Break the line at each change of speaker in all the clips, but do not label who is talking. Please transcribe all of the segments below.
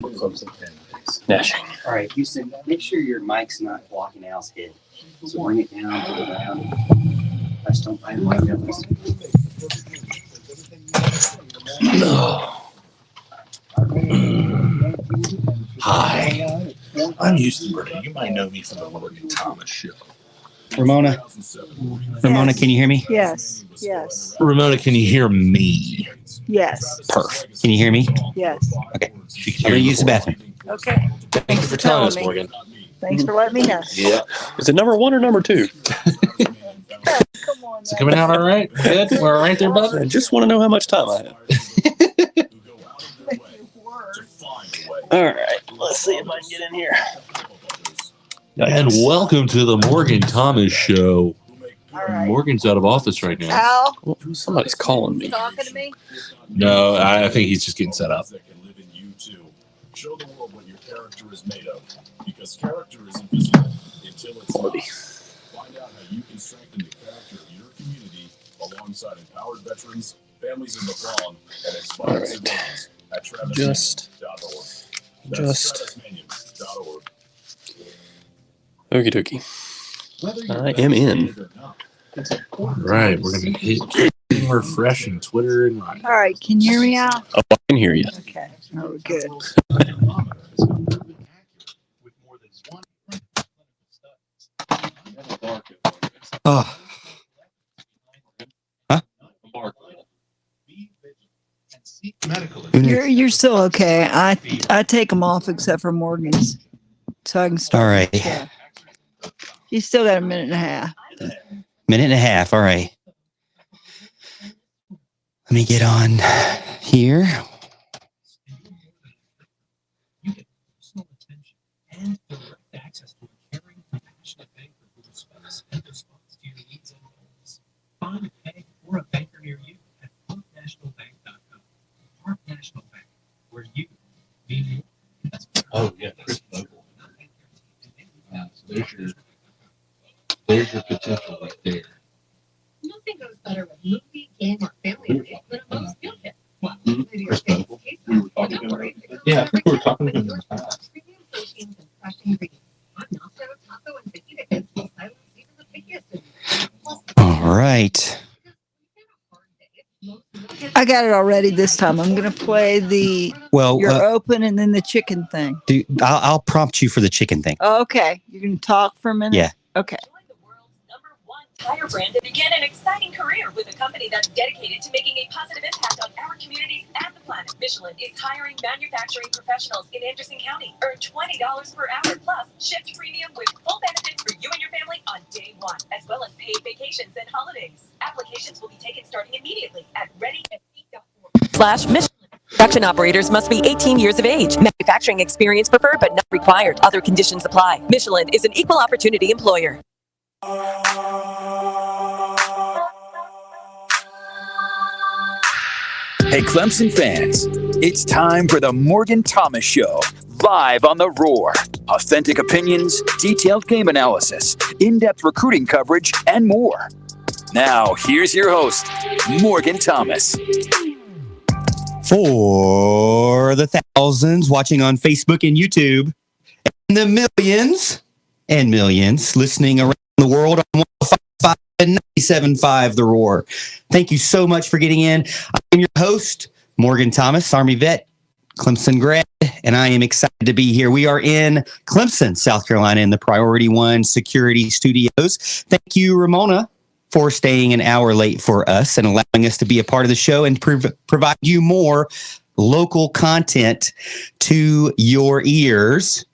Clemson Nashing.
All right, Houston, make sure your mic's not blocking Al's head. So bring it down, pull it around. I just don't mind why that was.
Hi, I'm Houston Brent. You might know me from the Morgan Thomas Show.
Ramona, can you hear me?
Yes.
Ramona, can you hear me?
Yes.
Perfect. Can you hear me?
Yes.
Okay. I'm going to use the bathroom.
Okay.
Thank you for telling us, Morgan.
Thanks for letting me know.
Yeah.
Is it number 1 or number 2?
Come on.
Is it coming out all right? Good? We're all right there, bud?
I just want to know how much time I have. All right. Let's see if I can get in here.
And welcome to the Morgan Thomas Show.
All right.
Morgan's out of office right now.
Al,
Well, somebody's calling me.
talking to me?
No, I think he's just getting set up.
Show the world what your character is made of, because character is invisible until it's not. Find out how you can strengthen the character of your community alongside empowered veterans, families in the wrong, and inspired civilians at travismanion.org. travismanion.org.
Okie dokie. I am in.
All right, we're going to hit refresh in Twitter and right.
All right. Can you hear me, Al?
Oh, I can hear you.
Okay. Oh, we're good.
Oh. Huh?
You're still okay. I take them off except for Morgan's, so I can start.
All right.
Yeah. You still got a minute and a half.
Minute and a half. All right. Let me get on here.
Find a bank or a banker near you at parknationalbank.com. Park National Bank, where you mean you.
Oh, yeah, Chris Vogel. So there's your potential right there.
Nothing goes better with movie, game, or family days than a mom's meal kit.
Chris Vogel. We were talking to him. Yeah, I think we were talking to him in the past.
Premium proteins and fresh ingredients. I'm also taco and fajita kits will silence even the pickiest.
All right.
I got it already this time. I'm gonna play the
Well,
you're open and then the chicken thing.
I'll prompt you for the chicken thing.
Oh, okay. You're gonna talk for a minute.
Yeah.
Okay.
Join the world's #1 tire brand and begin an exciting career with a company that's dedicated to making a positive impact on our communities and the planet. Michelin is hiring manufacturing professionals in Anderson County. Earn $20 per hour plus shift premium with full benefits for you and your family on day 1, as well as paid vacations and holidays. Applications will be taken starting immediately at readysc.org/Michelin. Production operators must be 18 years of age. Manufacturing experience preferred but not required. Other conditions apply. Michelin is an equal opportunity employer.
Hey, Clemson fans, it's time for the Morgan Thomas Show, live on the Roar. Authentic opinions, detailed game analysis, in-depth recruiting coverage, and more. Now, here's your host, Morgan Thomas.
For the thousands watching on Facebook and YouTube, and the millions and millions listening around the world on 105.5 and 97.5 The Roar. Thank you so much for getting in. I'm your host, Morgan Thomas, Army vet, Clemson grad, and I am excited to be here. We are in Clemson, South Carolina, in the Priority One Security Studios. Thank you, Ramona, for staying an hour late for us and allowing us to be a part of the show and provide you more local content to your ears.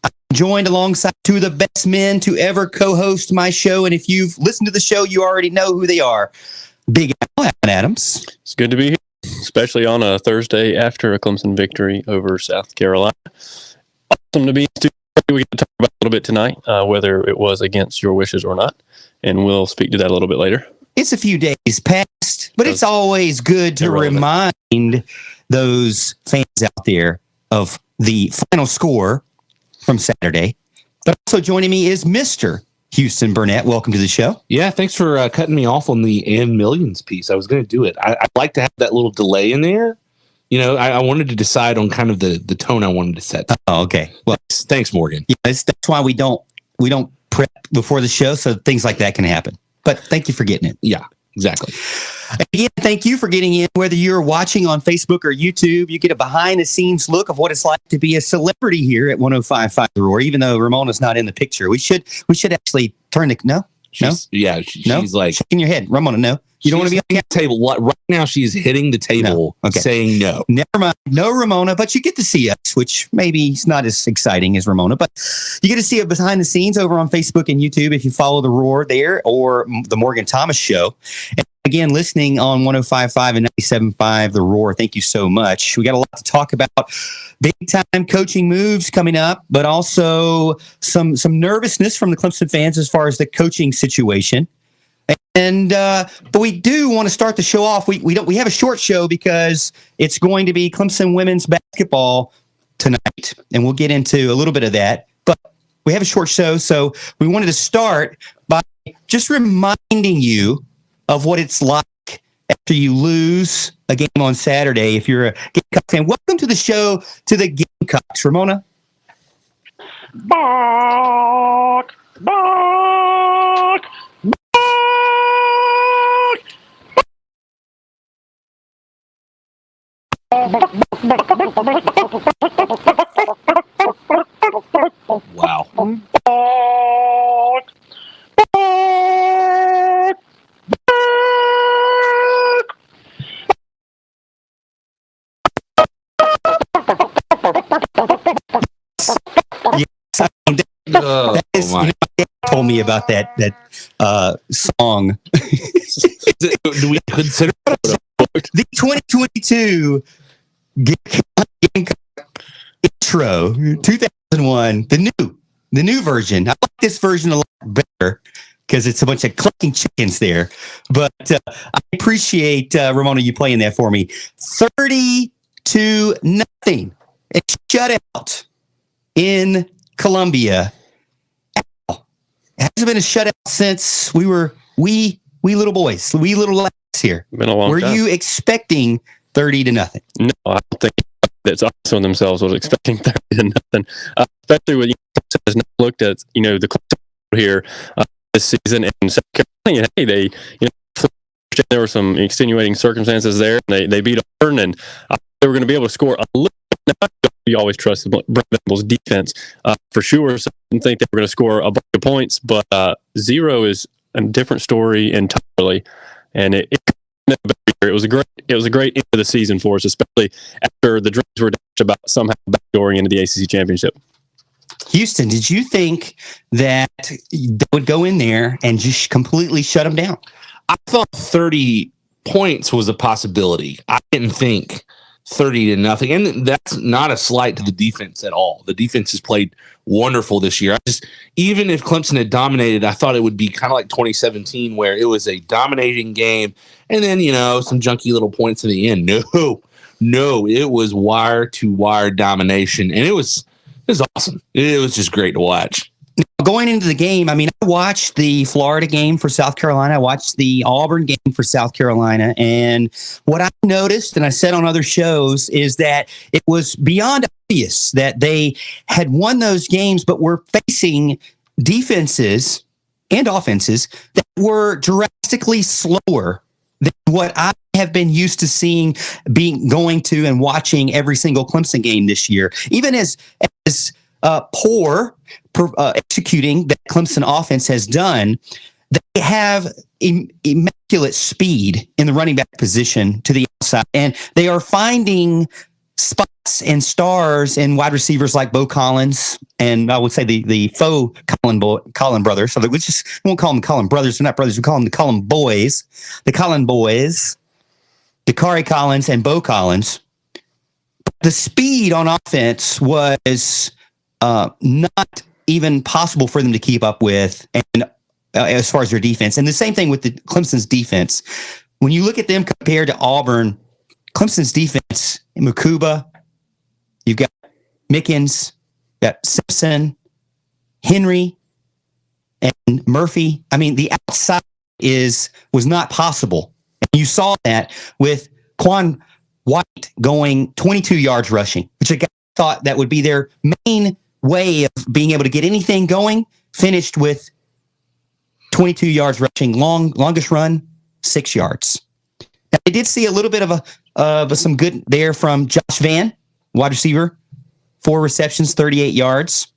I'm joined alongside two of the best men to ever co-host my show, and if you've listened to the show, you already know who they are. Big Al Adams.
It's good to be here, especially on a Thursday after a Clemson victory over South Carolina. Awesome to be in the studio. We get to talk about a little bit tonight, whether it was against your wishes or not, and we'll speak to that a little bit later.
It's a few days past, but it's always good to remind those fans out there of the final score from Saturday. But also joining me is Mr. Houston Burnett. Welcome to the show.
Yeah, thanks for cutting me off on the and millions piece. I was going to do it. I'd like to have that little delay in there
I wanted to decide on kind of the tone I wanted to set.
Oh, okay. Well,
thanks, Morgan.
Yeah, that's why we don't prep before the show, so things like that can happen. But thank you for getting it.
Yeah, exactly.
Again, thank you for getting in. Whether you're watching on Facebook or YouTube, you get a behind-the-scenes look of what it's like to be a celebrity here at 105.5 The Roar. Even though Ramona's not in the picture, we should actually turn the no.
Yeah, she's like
shaking your head, Ramona. No, you don't want to be on the
table. Right now, she's hitting the table, saying no.
Never mind, no Ramona. But you get to see us, which maybe is not as exciting as Ramona. But you get to see it behind the scenes over on Facebook and YouTube if you follow the Roar there or the Morgan Thomas Show. And again, listening on 105.5 and 97.5 The Roar. Thank you so much. We got a lot to talk about. Big time coaching moves coming up, but also some nervousness from the Clemson fans as far as the coaching situation. And but we do want to start the show off. We have a short show because it's going to be Clemson women's basketball tonight, and we'll get into a little bit of that. But we have a short show, so we wanted to start by just reminding you of what it's like after you lose a game on Saturday. If you're a Gamecock fan, welcome to the show, to the Gamecocks. Ramona?
Bark, bark,
Wow.
My dad told me about that song.
Do we consider
the 2022 Gamecock intro 2001? The new version. I like this version a lot better because it's a bunch of clucking chickens there. But I appreciate Ramona you playing that for me. 30-0. A shutout in Columbia. It hasn't been a shutout since we were wee little boys, wee little lads here.
Been a long time.
Were you expecting 30-0?
No, I don't think that's also themselves was expecting 30-0. Especially when you has not looked at the Clemson here this season in South Carolina. Hey, they there were some extenuating circumstances there. And they beat Auburn, and they were going to be able to score a little. Now, you always trust the Brent Venables defense for sure. So I didn't think they were going to score a bunch of points, but 0 is a different story entirely. And it was a great end of the season for us, especially after the dreams were dashed about somehow backdooring into the ACC championship.
Houston, did you think that they would go in there and just completely shut them down?
I thought 30 points was a possibility. I didn't think 30-0, and that's not a slight to the defense at all. The defense has played wonderful this year. Even if Clemson had dominated, I thought it would be kind of like 2017, where it was a dominating game, and then some junky little points in the end. No, it was wire to wire domination, and it was awesome. It was just great to watch.
Going into the game, I watched the Florida game for South Carolina. I watched the Auburn game for South Carolina. And what I noticed, and I said on other shows, is that it was beyond obvious that they had won those games, but were facing defenses and offenses that were drastically slower than what I have been used to seeing, going to and watching every single Clemson game this year. Even as poor executing that Clemson offense has done, they have immaculate speed in the running back position to the outside, and they are finding spots and stars and wide receivers like Bo Collins, and I would say the faux Collin brothers. So we won't call them Collin brothers. They're not brothers. We call them the Collin boys. The Collin boys, Dakari Collins and Bo Collins. The speed on offense was not even possible for them to keep up with, and as far as their defense. And the same thing with the Clemson's defense. When you look at them compared to Auburn, Clemson's defense, Makuba, you've got Mickens, you've got Simpson, Henry, and Murphy. The outside was not possible. And you saw that with Quan White going 22 yards rushing, which a guy thought that would be their main way of being able to get anything going, finished with 22 yards rushing, longest run, 6 yards. Now, I did see a little bit of some good there from Josh Vann, wide receiver, 4 receptions, 38 yards,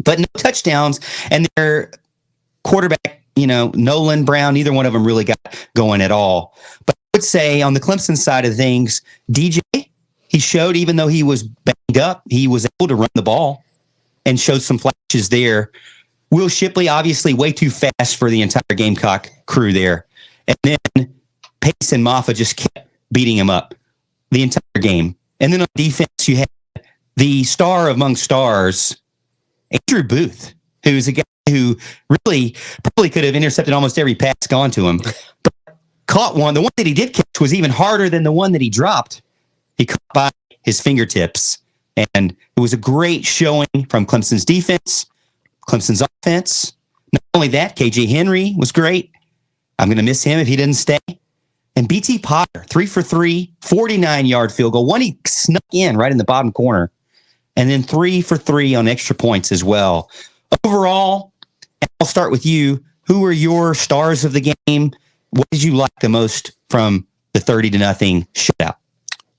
but no touchdowns. And their quarterback, Nolan Brown, neither one of them really got going at all. But I would say on the Clemson side of things, DJ, he showed, even though he was banged up, he was able to run the ball and showed some flashes there. Will Shipley, obviously way too fast for the entire Gamecock crew there. And then Pace and Maffa just kept beating him up the entire game. And then on defense, you had the star among stars, Andrew Booth, who's a guy who really probably could have intercepted almost every pass gone to him, but caught one. The one that he did catch was even harder than the one that he dropped. He caught by his fingertips. And it was a great showing from Clemson's defense, Clemson's offense. Not only that, KJ Henry was great. I'm going to miss him if he didn't stay. And BT Potter, 3 for 3, 49-yard field goal. One he snuck in right in the bottom corner. And then 3 for 3 on extra points as well. Overall, and I'll start with you. Who were your stars of the game? What did you like the most from the 30-0 shutout?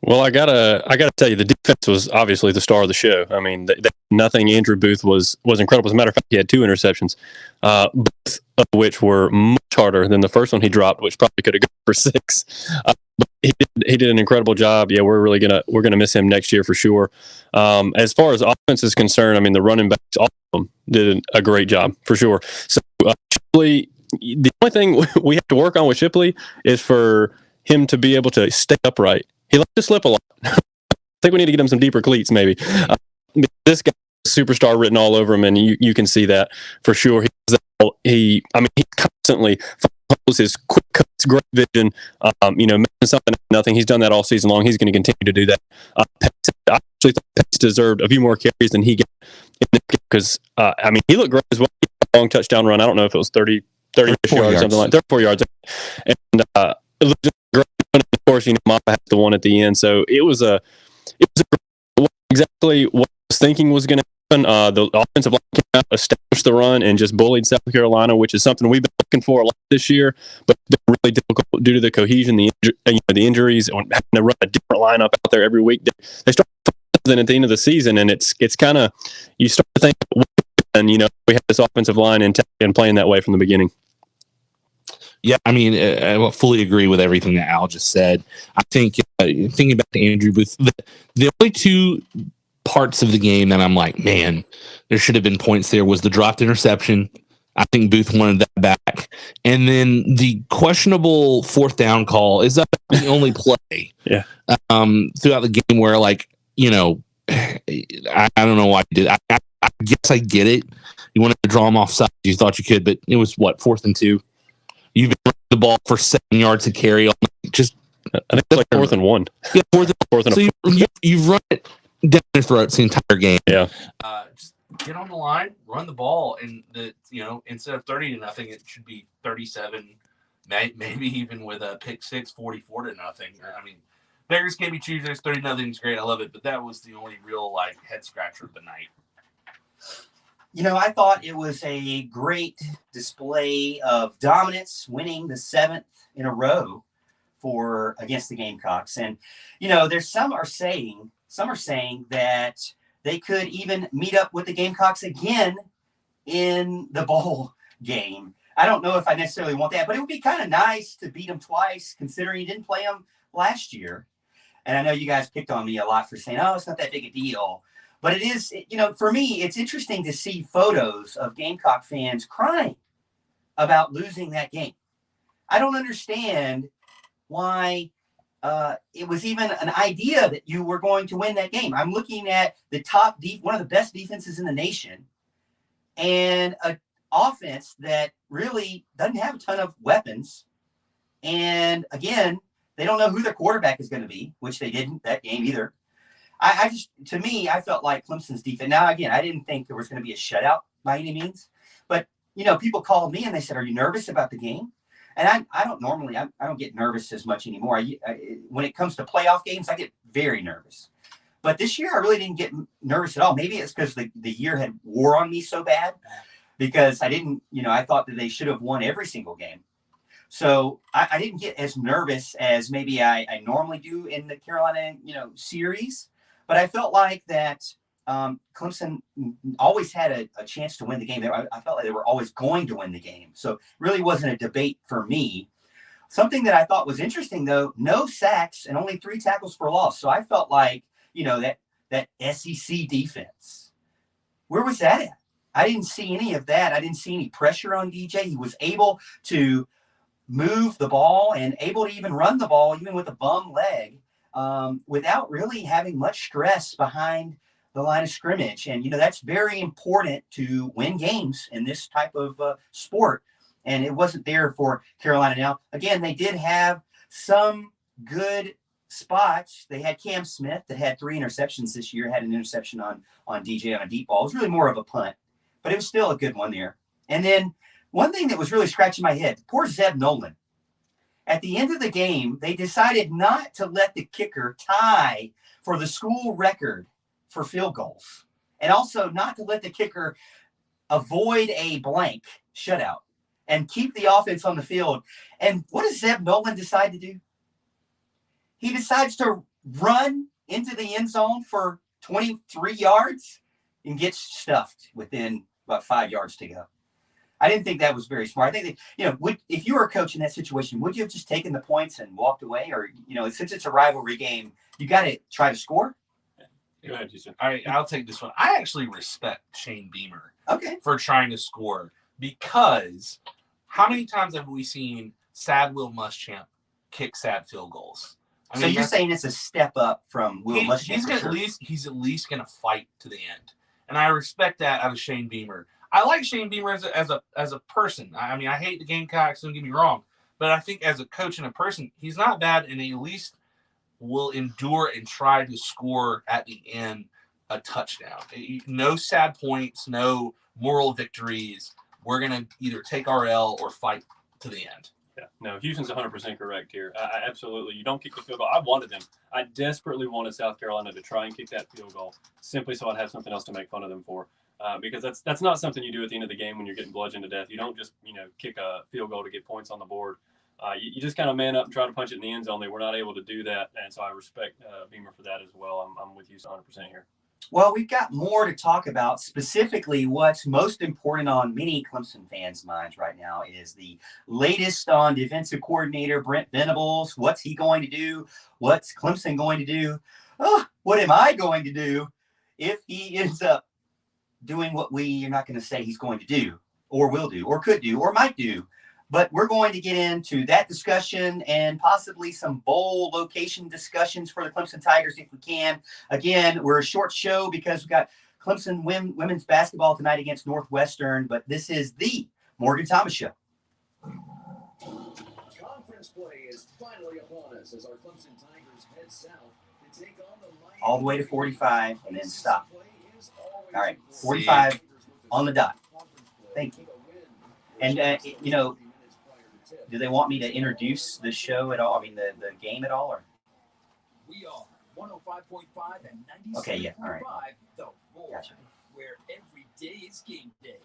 Well, I gotta tell you, the defense was obviously the star of the show. I mean, nothing. Andrew Booth was incredible. As a matter of fact, he had 2 interceptions, both of which were much harder than the first one he dropped, which probably could have gone for 6. But he did an incredible job. Yeah, we're gonna miss him next year for sure. As far as offense is concerned, I mean, the running backs, all of them did a great job for sure. So Shipley, the only thing we have to work on with Shipley is for him to be able to stay upright. He likes to slip a lot. I think we need to get him some deeper cleats, maybe. This guy, superstar written all over him, and you can see that for sure. He constantly follows his quick cuts, great vision. Making something out of nothing. He's done that all season long. He's going to continue to do that. I actually thought Pace deserved a few more carries than he got because he looked great as well. He had a long touchdown run. I don't know if it was 30 yards, something like 34 yards, and it looked just great. Of course, Maffa had the one at the end, so it was exactly what I was thinking was going to happen. The offensive line came out, established the run, and just bullied South Carolina, which is something we've been looking for a lot this year, but it's been really difficult due to the cohesion, the injuries, and having to run a different lineup out there every week. They start then at the end of the season, and it's kind of, you start to think, and we have this offensive line and playing that way from the beginning.
Yeah, I will fully agree with everything that Al just said. I think thinking back to Andrew Booth, the only 2 parts of the game that I'm like, man, there should have been points there was the dropped interception. I think Booth wanted that back. And then the questionable 4th down call is that the only play throughout the game where, I don't know why you did. I guess I get it. You wanted to draw them offside. You thought you could, but it was 4th and 2. You've been running the ball for 7 yards to carry on. Just,
I think it's like 4th and 1. Yeah, 4th and 1.
So you've run it down their throats the entire game.
Yeah.
Just get on the line, run the ball, and instead of 30-0, it should be 37, maybe even with a pick 6, 44-0. Beggars can't be choosers. 30-0 is great. I love it, but that was the only real head scratcher of the night.
I thought it was a great display of dominance, winning the 7th in a row against the Gamecocks. And, there's some are saying that they could even meet up with the Gamecocks again in the bowl game. I don't know if I necessarily want that, but it would be kind of nice to beat them twice, considering you didn't play them last year. And I know you guys picked on me a lot for saying, oh, it's not that big a deal. But it is, for me, it's interesting to see photos of Gamecock fans crying about losing that game. I don't understand why it was even an idea that you were going to win that game. I'm looking at the one of the best defenses in the nation, and an offense that really doesn't have a ton of weapons. And again, they don't know who their quarterback is going to be, which they didn't that game either. I felt like Clemson's defense. Now, again, I didn't think there was going to be a shutout by any means, but people called me and they said, "Are you nervous about the game?" And I don't normally, I don't get nervous as much anymore. When it comes to playoff games, I get very nervous. But this year, I really didn't get nervous at all. Maybe it's because the year had wore on me so bad because I didn't, I thought that they should have won every single game. So I didn't get as nervous as maybe I normally do in the Carolina, series. But I felt like that Clemson always had a chance to win the game. I felt like they were always going to win the game. So it really wasn't a debate for me. Something that I thought was interesting, though, no sacks and only 3 tackles for loss. So I felt like, that SEC defense, where was that at? I didn't see any of that. I didn't see any pressure on DJ. He was able to move the ball and able to even run the ball, even with a bum leg, without really having much stress behind the line of scrimmage. And, that's very important to win games in this type of sport. And it wasn't there for Carolina. Now, again, they did have some good spots. They had Cam Smith that had 3 interceptions this year, had an interception on DJ on a deep ball. It was really more of a punt, but it was still a good one there. And then one thing that was really scratching my head, poor Zeb Nolan. At the end of the game, they decided not to let the kicker tie for the school record for field goals, and also not to let the kicker avoid a blank shutout and keep the offense on the field. And what does Zeb Nolan decide to do? He decides to run into the end zone for 23 yards and gets stuffed within about 5 yards to go. I didn't think that was very smart. I think that, if you were a coach in that situation, would you have just taken the points and walked away? Or, since it's a rivalry game, you got to try to score?
Go ahead, Jason. I'll take this one. I actually respect Shane Beamer for trying to score, because how many times have we seen Sad Will Muschamp kick sad field goals?
So you're saying it's a step up from Will Muschamp?
He's at least going to fight to the end, and I respect that out of Shane Beamer. I like Shane Beamer as a person. I mean, I hate the Gamecocks, don't get me wrong, but I think as a coach and a person, he's not bad, and he at least will endure and try to score at the end a touchdown. No sad points, no moral victories. We're going to either take our L or fight to the end.
Yeah, no, Houston's 100% correct here. I absolutely. You don't kick the field goal. I wanted them. I desperately wanted South Carolina to try and kick that field goal simply so I'd have something else to make fun of them for. Because that's not something you do at the end of the game when you're getting bludgeoned to death. You don't just kick a field goal to get points on the board. You just kind of man up and try to punch it in the end zone. They were not able to do that, and so I respect Beamer for that as well. I'm with you 100% here.
Well, we've got more to talk about. Specifically, what's most important on many Clemson fans' minds right now is the latest on defensive coordinator Brent Venables. What's he going to do? What's Clemson going to do? Oh, what am I going to do if he ends up doing what you're not going to say he's going to do or will do or could do or might do? But we're going to get into that discussion and possibly some bowl location discussions for the Clemson Tigers if we can. Again, we're a short show because we've got Clemson women's basketball tonight against Northwestern, but this is the Morgan Thomas Show.
Conference play is finally upon us as our Clemson Tigers head south to take on the
all the way to 45 and then stop. All right, 45 on the dot. Thank you. And, do they want me to introduce the show at all? I mean, the game at all? Or?
We are 105.5 and 97.5.
Okay, yeah, all right.
The Roar,
gotcha.
Where every day is game day.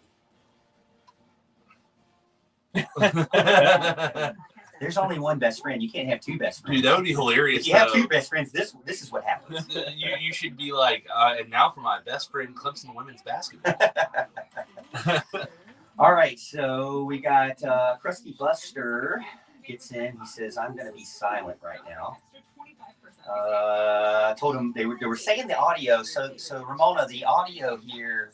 There's only one best friend. You can't have 2 best friends.
Dude, that would be hilarious.
If you have 2 best friends, this is what happens.
you should be like, and now for my best friend, Clemson women's basketball.
All right, so we got Krusty Buster gets in. He says, I'm going to be silent right now. Told him they were saying the audio. So Ramona, the audio here,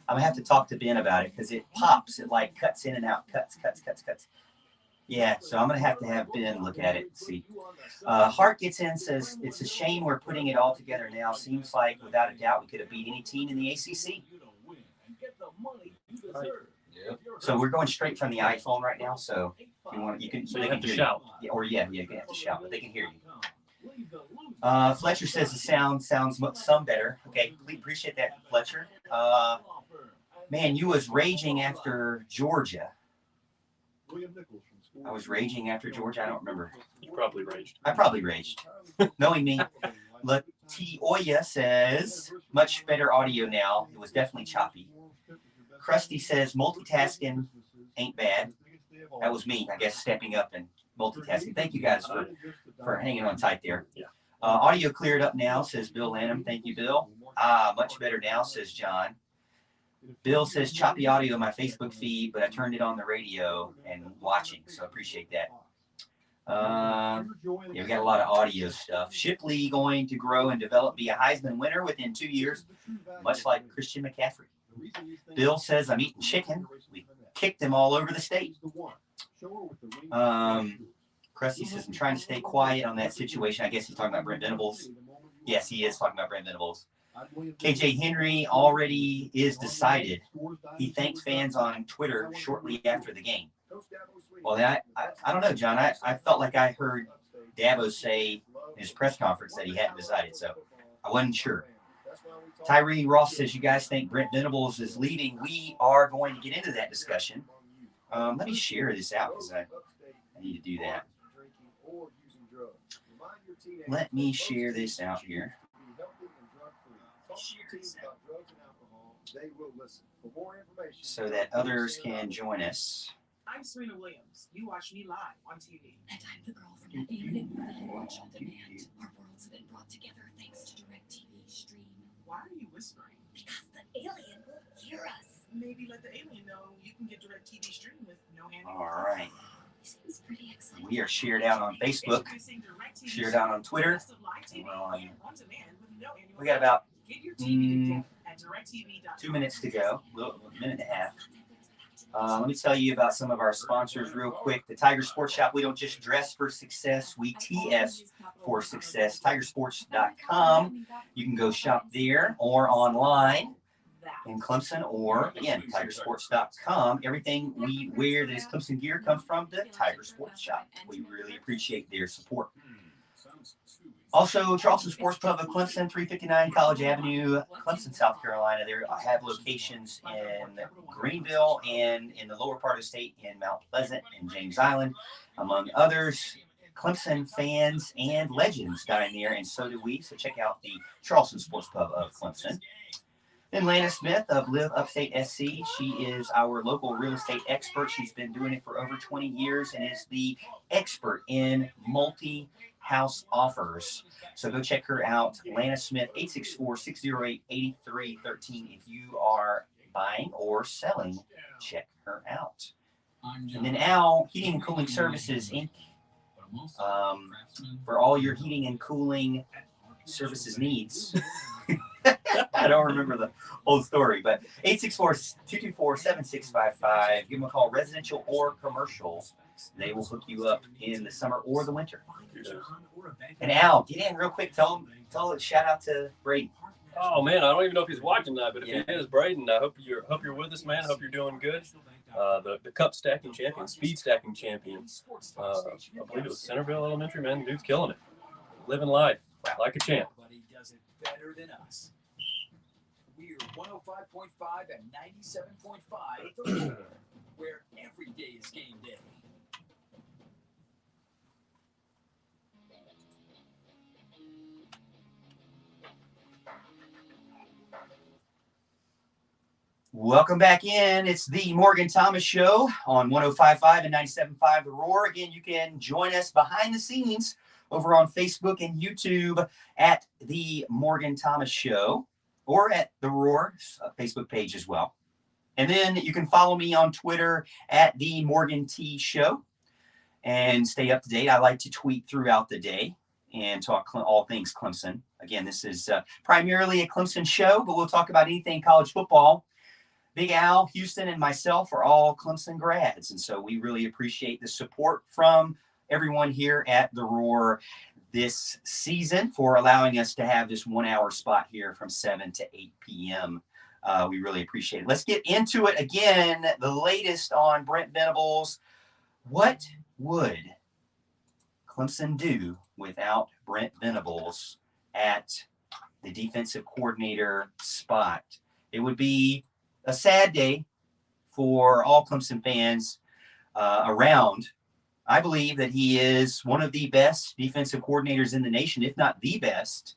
I'm going to have to talk to Ben about it because it pops. It like cuts in and out. Cuts. Yeah, so I'm going to have Ben look at it and see. Hart gets in, says, it's a shame we're putting it all together now. Seems like, without a doubt, we could have beat any team in the ACC.
Yep.
So we're going straight from the iPhone right now. So if you want, you can.
So you have to shout.
Yeah, you can have to shout, but they can hear you. Fletcher says the sounds some better. Okay, we appreciate that, Fletcher. Man, you was raging after Georgia. I was raging after Georgia. I don't remember.
You probably raged.
I probably raged. Knowing me. Latioya says, much better audio now. It was definitely choppy. Krusty says, multitasking ain't bad. That was me, I guess, stepping up and multitasking. Thank you guys for hanging on tight there.
Yeah.
Audio cleared up now, says Bill Lanham. Thank you, Bill. Much better now, says John. Bill says, choppy audio in my Facebook feed, but I turned it on the radio and watching, so I appreciate that. Yeah, we got a lot of audio stuff. Shipley going to grow and develop, be a Heisman winner within 2 years, much like Christian McCaffrey. Bill says, I'm eating chicken. We kicked them all over the state. Krusty says, I'm trying to stay quiet on that situation. I guess he's talking about Brent Venables. Yes, he is talking about Brent Venables. KJ Henry already is decided. He thanks fans on Twitter shortly after the game. Well, I don't know, John. I felt like I heard Dabo say in his press conference that he hadn't decided, so I wasn't sure. Tyree Ross says, you guys think Brent Venables is leaving? We are going to get into that discussion. Let me share this out because I need to do that. Let me share this out here. So that others can join us.
I'm Serena Williams. You watch me live on TV.
And I'm the girl from that alien movie you watch on demand. Our worlds have been brought together thanks to DirecTV Stream.
Why are you whispering?
Because the alien will hear us.
Maybe let the alien know you can get DirecTV Stream with no hand.
All right.
Seems pretty exciting.
We are shared out on Facebook, shared out on Twitter. We got about 2 minutes to go, a minute and a half. Let me tell you about some of our sponsors real quick. The Tiger Sports Shop. We don't just dress for success. We TS for success. Tigersports.com. You can go shop there or online in Clemson, or again, Tigersports.com. Everything we wear that is Clemson gear comes from the Tiger Sports Shop. We really appreciate their support. Also, Charleston Sports Pub of Clemson, 359 College Avenue, Clemson, South Carolina. They have locations in Greenville and in the lower part of the state in Mount Pleasant and James Island, among others. Clemson fans and legends dine there, and so do we. So check out the Charleston Sports Pub of Clemson. Then Lana Smith of Live Upstate SC. She is our local real estate expert. She's been doing it for over 20 years and is the expert in multi-house offers. So go check her out. Lana Smith, 864-608-8313. If you are buying or selling, check her out. And then Al, Heating and Cooling Services, Inc. For all your heating and cooling services needs. I don't remember the whole story, but 864-224-7655. Give them a call, residential or commercial. They will hook you up in the summer or the winter. And Al, get in real quick. Tell a shout out to Brady.
Oh man, I don't even know if he's watching that, but if he is, Braden, I hope you're with us, man. Hope you're doing good. The cup stacking champion, speed stacking champion. I believe it was Centerville Elementary, man. Dude's killing it, living life like a champ.
Nobody does it better than us. We're 105.5 and 97.5, where every day is game day.
Welcome back in. It's the Morgan Thomas Show on 105.5 and 97.5 The Roar. Again, you can join us behind the scenes over on Facebook and YouTube at the Morgan Thomas Show or at the Roar Facebook page as well. And then you can follow me on Twitter at the Morgan T Show and stay up to date. I like to tweet throughout the day and talk all things Clemson. Again, this is primarily a Clemson show, but we'll talk about anything college football. Big Al, Houston, and myself are all Clemson grads, and so we really appreciate the support from everyone here at The Roar this season for allowing us to have this 1 hour spot here from 7 to 8 p.m. We really appreciate it. Let's get into it again. The latest on Brent Venables. What would Clemson do without Brent Venables at the defensive coordinator spot? It would be a sad day for all Clemson fans around I believe that he is one of the best defensive coordinators in the nation, if not the best.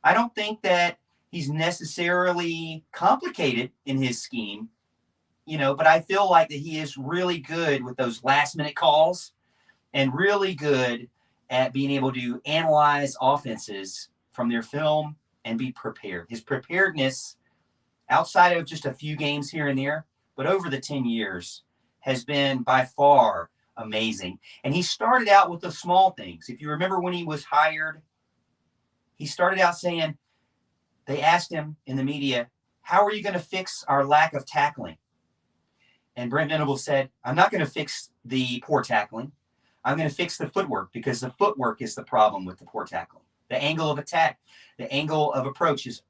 I don't think that he's necessarily complicated in his scheme, but I feel like that he is really good with those last-minute calls and really good at being able to analyze offenses from their film and be prepared. His preparedness, outside of just a few games here and there, but over the 10 years, has been by far amazing. And he started out with the small things. If you remember when he was hired, he started out saying, they asked him in the media, how are you going to fix our lack of tackling? And Brent Venables said, I'm not going to fix the poor tackling. I'm going to fix the footwork, because the footwork is the problem with the poor tackling. The angle of attack, the angle of approach is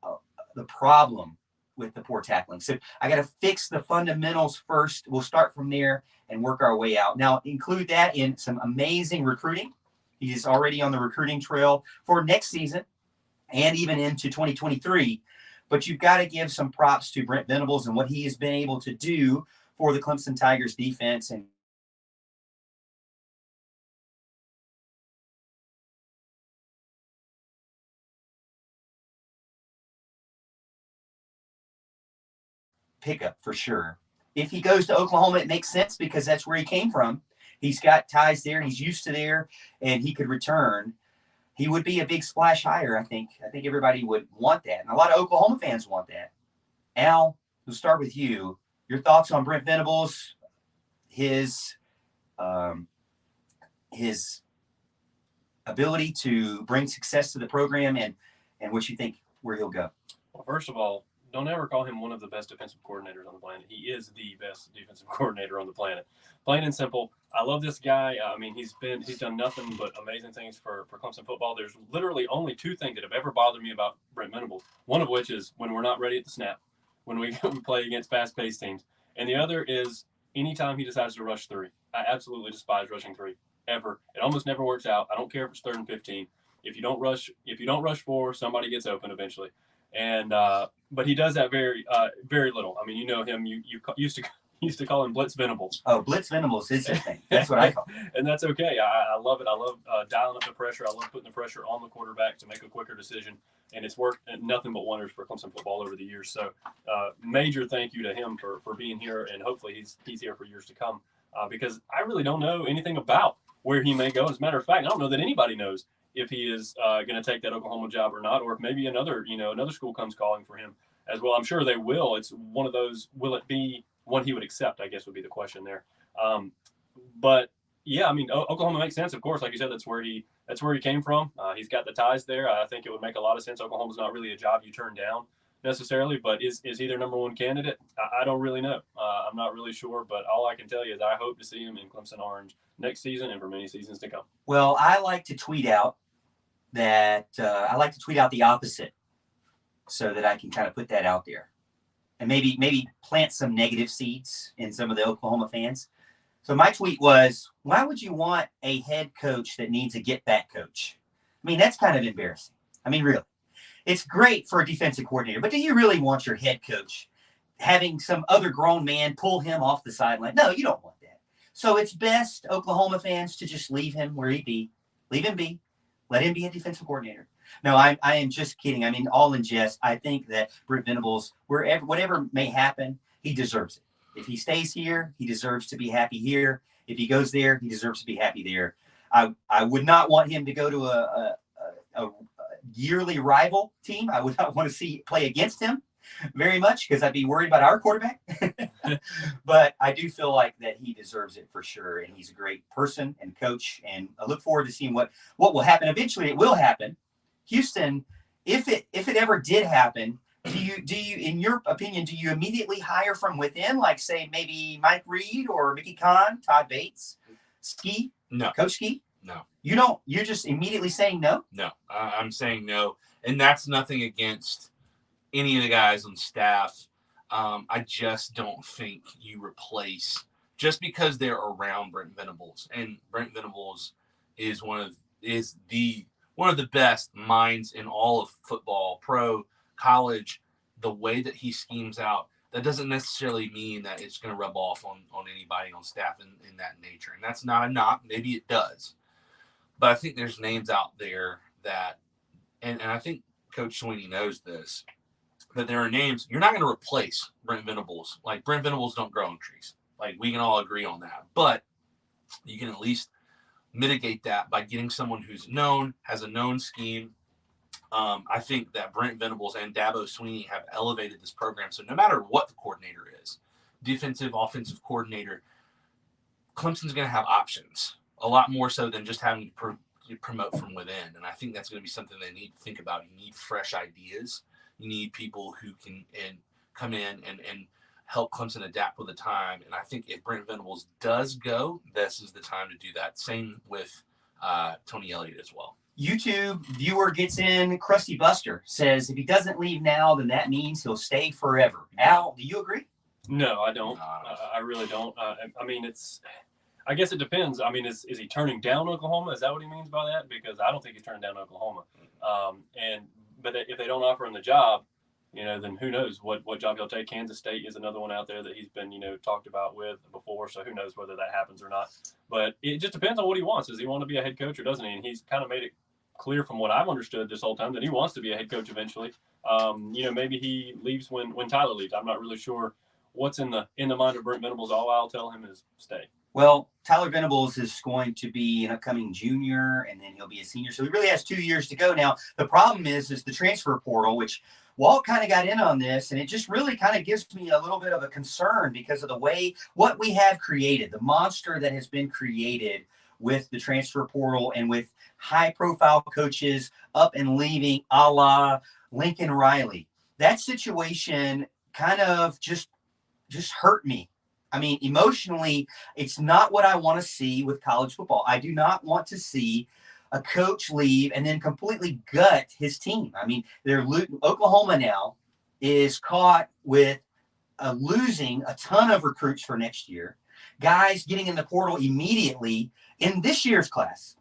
the problem with the poor tackling. So I got to fix the fundamentals first. We'll start from there and work our way out. Now, include that in some amazing recruiting. He's already on the recruiting trail for next season and even into 2023. But you've got to give some props to Brent Venables and what he has been able to do for the Clemson Tigers defense and pickup for sure. If he goes to Oklahoma, it makes sense because that's where he came from. He's got ties there. He's used to there, and he could return. He would be a big splash hire, I think. I think everybody would want that, and a lot of Oklahoma fans want that. Al, we'll start with you. Your thoughts on Brent Venables, his ability to bring success to the program, and what you think where he'll go.
Well, first of all, don't ever call him one of the best defensive coordinators on the planet. He is the best defensive coordinator on the planet. Plain and simple. I love this guy. I mean, he's done nothing but amazing things for Clemson football. There's literally only two things that have ever bothered me about Brent Venables. One of which is when we're not ready at the snap, when we play against fast-paced teams. And the other is anytime he decides to rush three. I absolutely despise rushing three, ever. It almost never works out. I don't care if it's 3rd and 15. If you don't rush 4, somebody gets open eventually. And but he does that very little. I mean, you know him. You used to call him Blitz Venables.
Oh, Blitz Venables is his thing. That's what I call him.
And that's okay. I love it. I love dialing up the pressure. I love putting the pressure on the quarterback to make a quicker decision. And it's worked nothing but wonders for Clemson football over the years. So major thank you to him for being here, and hopefully he's here for years to come. Because I really don't know anything about where he may go. As a matter of fact, I don't know that anybody knows if he is going to take that Oklahoma job or not, or if maybe another school comes calling for him as well. I'm sure they will. It's one of those, will it be one he would accept, I guess would be the question there. But yeah, I mean, Oklahoma makes sense. Of course, like you said, that's where he came from. He's got the ties there. I think it would make a lot of sense. Oklahoma's not really a job you turn down necessarily, but is he their number one candidate? I don't really know. I'm not really sure, but all I can tell you is I hope to see him in Clemson Orange next season and for many seasons to come.
Well, I like to tweet out the opposite so that I can kind of put that out there and maybe plant some negative seeds in some of the Oklahoma fans. So my tweet was, why would you want a head coach that needs a get-back coach? I mean, that's kind of embarrassing. I mean, really. It's great for a defensive coordinator, but do you really want your head coach having some other grown man pull him off the sideline? No, you don't want that. So it's best, Oklahoma fans, to just leave him where he be. Leave him be. Let him be a defensive coordinator. No, I am just kidding. I mean, all in jest. I think that Brent Venables, whatever may happen, he deserves it. If he stays here, he deserves to be happy here. If he goes there, he deserves to be happy there. I would not want him to go to a yearly rival team. I would not want to see play against him very much because I'd be worried about our quarterback. But I do feel like that he deserves it for sure, and he's a great person and coach. And I look forward to seeing what will happen. Eventually, it will happen. Houston, if it ever did happen, do you in your opinion, do you immediately hire from within, like say maybe Mike Reed or Mickey Kahn, Todd Bates, Ski?
No,
Coach Ski?
No.
You don't. You're just immediately saying no.
No, I'm saying no, and that's nothing against any of the guys on staff. I just don't think you replace just because they're around Brent Venables, and Brent Venables is one of the best minds in all of football, pro, college. The way that he schemes out, that doesn't necessarily mean that it's going to rub off on anybody on staff in that nature. And that's not a knock. Maybe it does. But I think there's names out there that, and I think Coach Sweeney knows this, that there are names. You're not going to replace Brent Venables. Like, Brent Venables don't grow on trees. Like, we can all agree on that. But you can at least mitigate that by getting someone who's known, has a known scheme. I think that Brent Venables and Dabo Sweeney have elevated this program. So no matter what the coordinator is, defensive, offensive coordinator, Clemson's going to have options, a lot more so than just having to promote from within. And I think that's going to be something they need to think about. You need fresh ideas. You need people who can come in and help Clemson adapt with the time. And I think if Brent Venables does go, this is the time to do that. Same with Tony Elliott as well.
YouTube viewer gets in. Krusty Buster says if he doesn't leave now, then that means he'll stay forever. Al, do you agree?
No, I don't. I really don't. I mean, I guess it depends. I mean, is he turning down Oklahoma? Is that what he means by that? Because I don't think he's turning down Oklahoma. But if they don't offer him the job, then who knows what job he'll take. Kansas State is another one out there that he's been, talked about with before. So who knows whether that happens or not. But it just depends on what he wants. Does he want to be a head coach or doesn't he? And he's kind of made it clear from what I've understood this whole time that he wants to be a head coach eventually. Maybe he leaves when Tyler leaves. I'm not really sure what's in the mind of Brent Venables. All I'll tell him is stay.
Well, Tyler Venables is going to be an upcoming junior, and then he'll be a senior. So he really has 2 years to go. Now, the problem is the transfer portal, which Walt kind of got in on this, and it just really kind of gives me a little bit of a concern because of the way what we have created, the monster that has been created with the transfer portal and with high-profile coaches up and leaving, a la Lincoln Riley. That situation kind of just hurt me. I mean, emotionally, it's not what I want to see with college football. I do not want to see a coach leave and then completely gut his team. I mean, Oklahoma now is caught with losing a ton of recruits for next year, guys getting in the portal immediately in this year's class,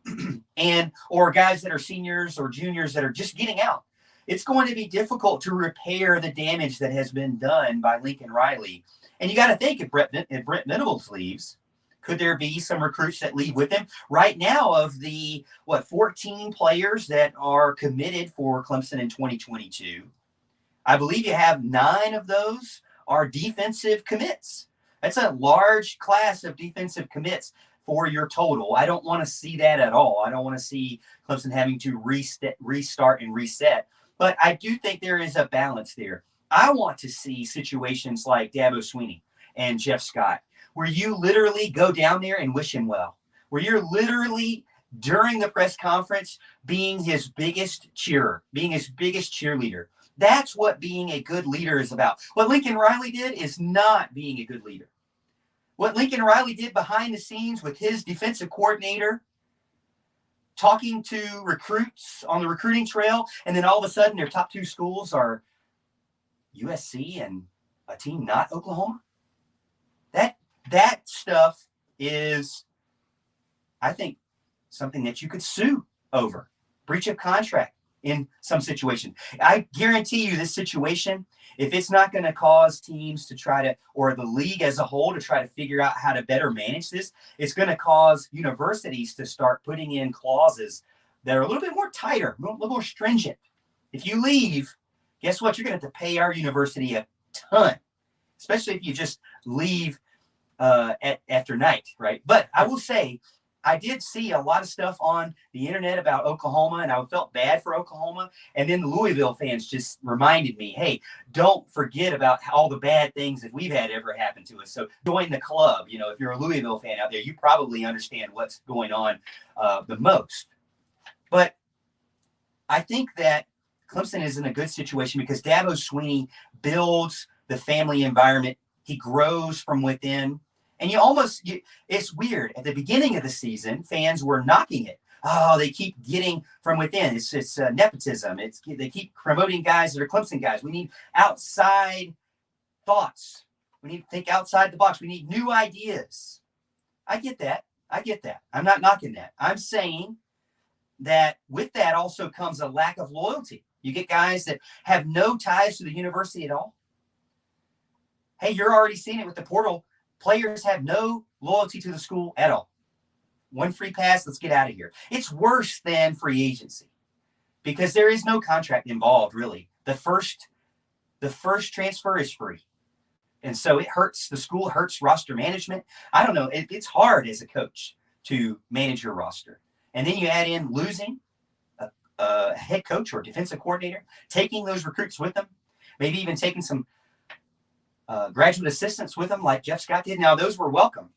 or guys that are seniors or juniors that are just getting out. It's going to be difficult to repair the damage that has been done by Lincoln Riley. And you got to think, if Brent Venables leaves, could there be some recruits that leave with him? Right now, of the 14 players that are committed for Clemson in 2022, I believe you have 9 of those are defensive commits. That's a large class of defensive commits for your total. I don't want to see that at all. I don't want to see Clemson having to restart and reset. But I do think there is a balance there. I want to see situations like Dabo Sweeney and Jeff Scott, where you literally go down there and wish him well, where you're literally during the press conference being his biggest cheerer, being his biggest cheerleader. That's what being a good leader is about. What Lincoln Riley did is not being a good leader. What Lincoln Riley did behind the scenes with his defensive coordinator, talking to recruits on the recruiting trail, and then all of a sudden their top 2 schools are USC and a team not Oklahoma. That stuff is, I think, something that you could sue over. Breach of contract in some situation. I guarantee you this situation, if it's not going to cause teams to try to, or the league as a whole to try to figure out how to better manage this, it's going to cause universities to start putting in clauses that are a little bit more tighter, a little more stringent. If you leave, guess what? You're going to have to pay our university a ton, especially if you just leave after night, right? But I will say, I did see a lot of stuff on the internet about Oklahoma, and I felt bad for Oklahoma. And then the Louisville fans just reminded me, hey, don't forget about all the bad things that we've had ever happen to us. So join the club. If you're a Louisville fan out there, you probably understand what's going on the most. But I think that Clemson is in a good situation because Dabo Sweeney builds the family environment. He grows from within. And it's weird. At the beginning of the season, fans were knocking it. Oh, they keep getting from within. It's nepotism. They keep promoting guys that are Clemson guys. We need outside thoughts. We need to think outside the box. We need new ideas. I get that. I'm not knocking that. I'm saying that with that also comes a lack of loyalty. You get guys that have no ties to the university at all. hey, you're already seeing it with the portal. Players have no loyalty to the school at all. One free pass, let's get out of here. It's worse than free agency because there is no contract involved, really. The first transfer is free. And so it hurts the school, hurts roster management. I don't know. It's hard as a coach to manage your roster. And then you add in losing a head coach or defensive coordinator, taking those recruits with them, maybe even taking some graduate assistants with them like Jeff Scott did. Now, those were welcome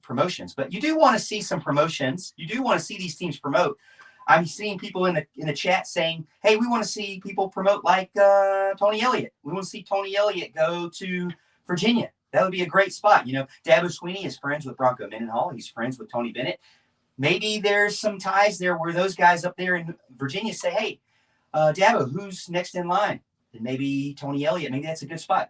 promotions, but you do want to see some promotions. You do want to see these teams promote. I'm seeing people in the chat saying, hey, we want to see people promote like Tony Elliott. We want to see Tony Elliott go to Virginia. That would be a great spot. You know, Dabo Sweeney is friends with Bronco Mendenhall. He's friends with Tony Bennett. Maybe there's some ties there where those guys up there in Virginia say, hey, Dabo, who's next in line? And maybe Tony Elliott. Maybe that's a good spot.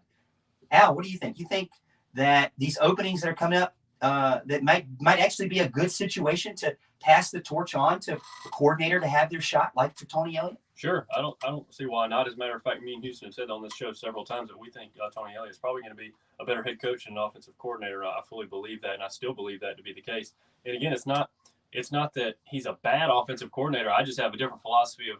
Al, what do you think? You think that these openings that are coming up that might actually be a good situation to pass the torch on to the coordinator to have their shot, like to Tony Elliott?
Sure. I don't see why not. As a matter of fact, me and Houston have said on this show several times that we think Tony Elliott is probably going to be a better head coach and an offensive coordinator. I fully believe that, and I still believe that to be the case. And again, it's not that he's a bad offensive coordinator. I just have a different philosophy of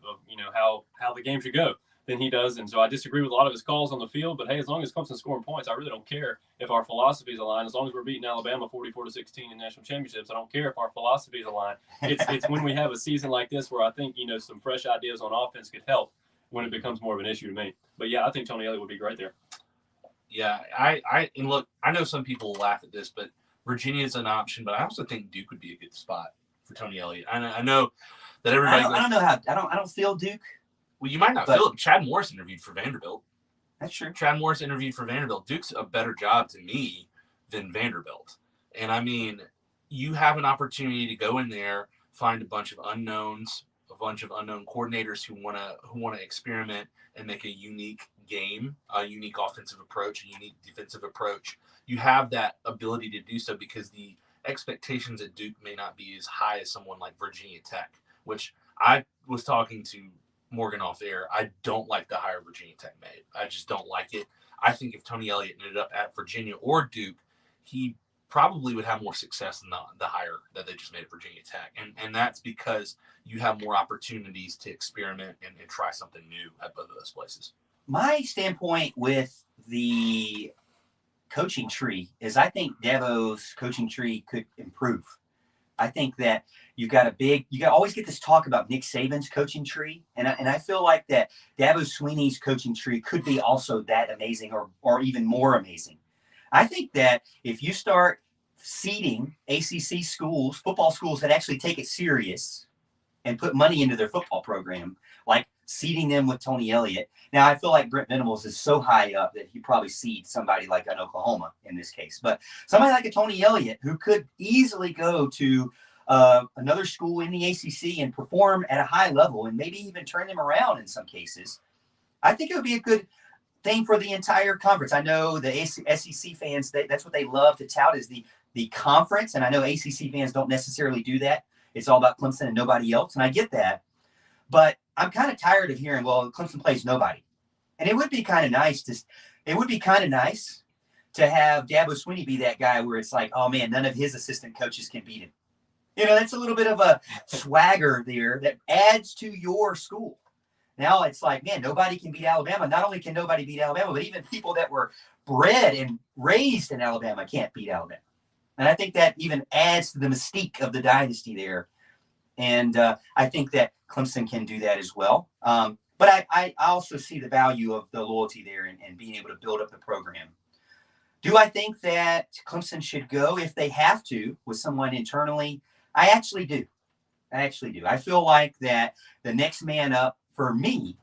how the game should go than he does. And so I disagree with a lot of his calls on the field, but hey, as long as Clemson's scoring points, I really don't care if our philosophies align. As long as we're beating Alabama 44-16 in national championships, I don't care if our philosophies align. It's when we have a season like this where I think, some fresh ideas on offense could help when it becomes more of an issue to me. But yeah, I think Tony Elliott would be great there.
Yeah, and look, I know some people will laugh at this, but Virginia is an option, but I also think Duke would be a good spot for Tony Elliott. I know that everybody.
I don't know how. I don't feel Duke.
Well, you might not feel it. Chad Morris interviewed for Vanderbilt.
That's true.
Chad Morris interviewed for Vanderbilt. Duke's a better job to me than Vanderbilt. And I mean, you have an opportunity to go in there, find a bunch of unknowns, a bunch of unknown coordinators who want to experiment and make a unique game, a unique offensive approach, a unique defensive approach. You have that ability to do so because the expectations at Duke may not be as high as someone like Virginia Tech, which I was talking to Morgan off air. I don't like the hire Virginia Tech made. I just don't like it. I think if Tony Elliott ended up at Virginia or Duke, he probably would have more success than the hire that they just made at Virginia Tech. And that's because you have more opportunities to experiment and try something new at both of those places.
My standpoint with the coaching tree is I think Dabo's coaching tree could improve. I think that you always get this talk about Nick Saban's coaching tree. And I feel like that Dabo Sweeney's coaching tree could be also that amazing or even more amazing. I think that if you start seeding ACC schools, football schools that actually take it serious and put money into their football program, like seeding them with Tony Elliott. Now, I feel like Brent Venables is so high up that he probably seeds somebody like an Oklahoma in this case. But somebody like a Tony Elliott who could easily go to another school in the ACC and perform at a high level and maybe even turn them around in some cases, I think it would be a good thing for the entire conference. I know the SEC fans, that's what they love to tout is the conference. And I know ACC fans don't necessarily do that. It's all about Clemson and nobody else. And I get that. But I'm kind of tired of hearing, well, Clemson plays nobody. And it would be kind of nice to have Dabo Sweeney be that guy where it's like, oh man, none of his assistant coaches can beat him. That's a little bit of a swagger there that adds to your school. Now it's like, man, nobody can beat Alabama. Not only can nobody beat Alabama, but even people that were bred and raised in Alabama can't beat Alabama. And I think that even adds to the mystique of the dynasty there. And I think that Clemson can do that as well. But I also see the value of the loyalty there and being able to build up the program. Do I think that Clemson should go if they have to with someone internally? I actually do. I feel like that the next man up for me,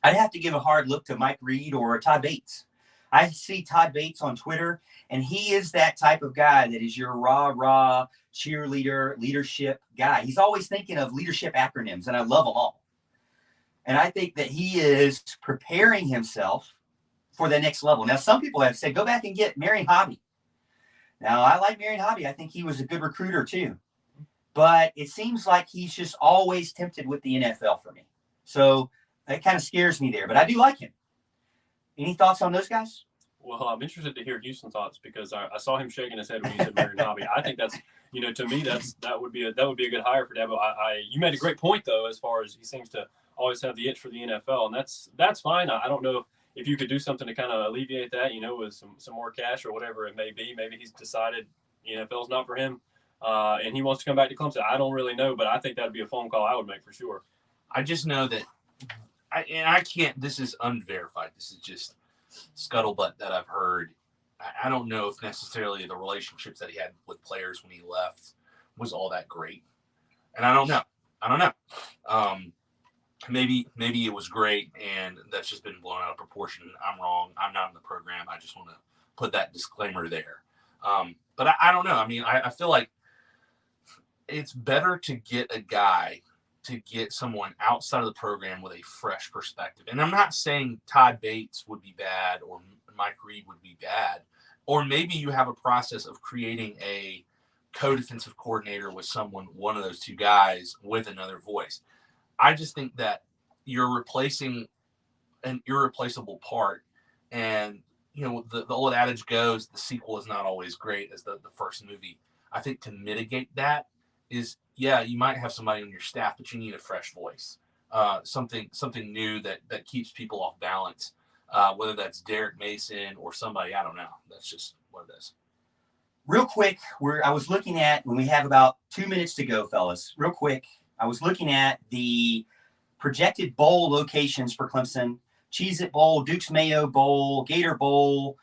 I'd have to give a hard look to Mike Reed or Todd Bates. I see Todd Bates on Twitter, and he is that type of guy that is your rah cheerleader, leadership guy. He's always thinking of leadership acronyms, and I love them all. And I think that he is preparing himself for the next level. Now, some people have said, go back and get Marion Hobby. Now, I like Marion Hobby. I think he was a good recruiter too. But it seems like he's just always tempted with the NFL for me. So that kind of scares me there. But I do like him. Any thoughts on those guys?
Well, I'm interested to hear Houston's thoughts because I saw him shaking his head when he said Marion Hobby. I think that's, to me, that would be a good hire for Dabo. You made a great point though, as far as he seems to always have the itch for the NFL, and that's fine. I don't know if you could do something to kind of alleviate that, with some more cash or whatever it may be. Maybe he's decided the NFL's not for him, and he wants to come back to Clemson. I don't really know, but I think that'd be a phone call I would make for sure.
I just know that, I can't. This is unverified. This is just scuttlebutt that I've heard. I don't know if necessarily the relationships that he had with players when he left was all that great, and I don't know. Maybe it was great, and that's just been blown out of proportion. I'm wrong. I'm not in the program. I just want to put that disclaimer there. But I don't know. I mean, I feel like it's better to get someone outside of the program with a fresh perspective. And I'm not saying Todd Bates would be bad or Mike Reed would be bad, or maybe you have a process of creating a co-defensive coordinator with one of those two guys with another voice. I just think that you're replacing an irreplaceable part. And, the old adage goes, the sequel is not always great as the first movie. I think to mitigate that is, you might have somebody on your staff, but you need a fresh voice, something new that keeps people off balance, whether that's Derek Mason or somebody, I don't know. That's just what it is.
Real quick, I was looking at, when we have about 2 minutes to go, fellas, real quick, I was looking at the projected bowl locations for Clemson: Cheez-It Bowl, Duke's Mayo Bowl, Gator Bowl.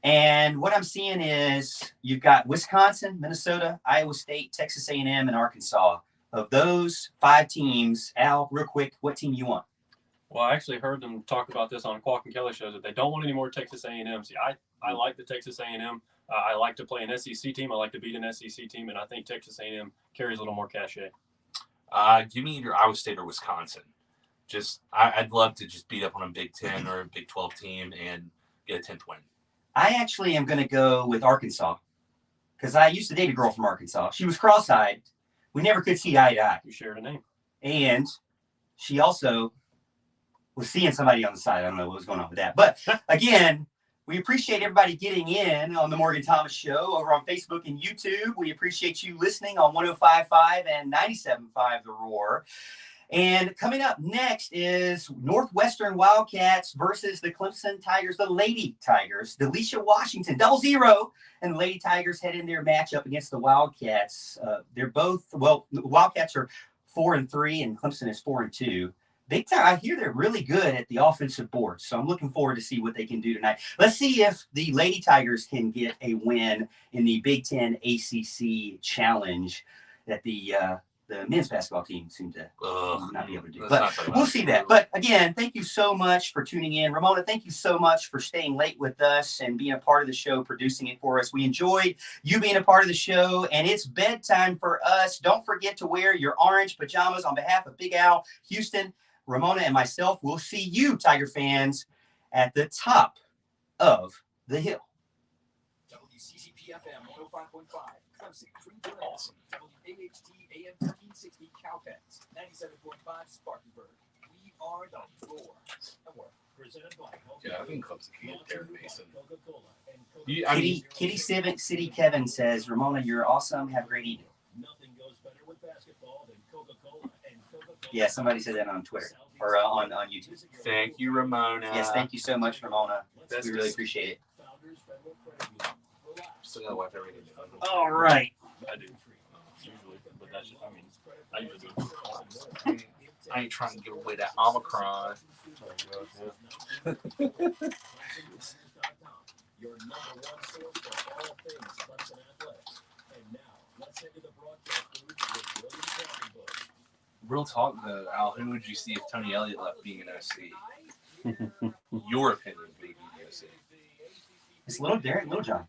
And what I'm seeing is you've got Wisconsin, Minnesota, Iowa State, Texas A&M, and Arkansas. Of those 5 teams, Al, real quick, what team you want?
Well, I actually heard them talk about this on Qualk and Kelly shows that they don't want any more Texas A&M. See, I like the Texas A&M. I like to play an SEC team. I like to beat an SEC team, and I think Texas A&M carries a little more cachet.
Give me either Iowa State or Wisconsin. I'd love to just beat up on a Big 10 or a Big 12 team and get a 10th win.
I actually am going to go with Arkansas because I used to date a girl from Arkansas. She was cross-eyed. We never could see eye to eye.
You shared a name.
And she also was seeing somebody on the side. I don't know what was going on with that. But again, we appreciate everybody getting in on the Morgan Thomas Show over on Facebook and YouTube. We appreciate you listening on 105.5 and 97.5 The Roar. And coming up next is Northwestern Wildcats versus the Clemson Tigers, the Lady Tigers. Delisha Washington, 0-0, and the Lady Tigers head in their matchup against the Wildcats. They're both, the Wildcats are 4-3, and Clemson is 4-2. Big time. I hear they're really good at the offensive board, so I'm looking forward to see what they can do tonight. Let's see if the Lady Tigers can get a win in the Big Ten ACC Challenge that the men's basketball team seem to not be able to do. But we'll see that. But again, thank you so much for tuning in. Ramona, thank you so much for staying late with us and being a part of the show, producing it for us. We enjoyed you being a part of the show, and it's bedtime for us. Don't forget to wear your orange pajamas. On behalf of Big Al, Houston, Ramona, and myself, we'll see you, Tiger fans, at the top of the hill.
WCCP-FM 105.5, Clemson, Greenville, awesome. WAHT AM 1360, Cowpens, 97.5, Spartanburg. We are the Roar. Presented by
I think Clemson can get Derek Mason.
Kitty City Kevin says, Ramona, you're awesome. Have a great evening.
Nothing goes better with basketball than Coca-Cola and Coca-Cola.
Yeah, somebody said that on Twitter or on YouTube.
Thank you, Ramona.
Yes, thank you so much, Ramona. We really appreciate it.
Still gotta wipe everything down.
All right.
I do. Usually, but that's just, I usually do.
I ain't trying to give away that Omicron.
Your number one source for all things Clemson athletics. And now, let's head to the broadcast booth with William Falkenbush.
Real talk though, Al, who would you see if Tony Elliott left being an OC? Your opinion, who would be the OC?
It's Little John.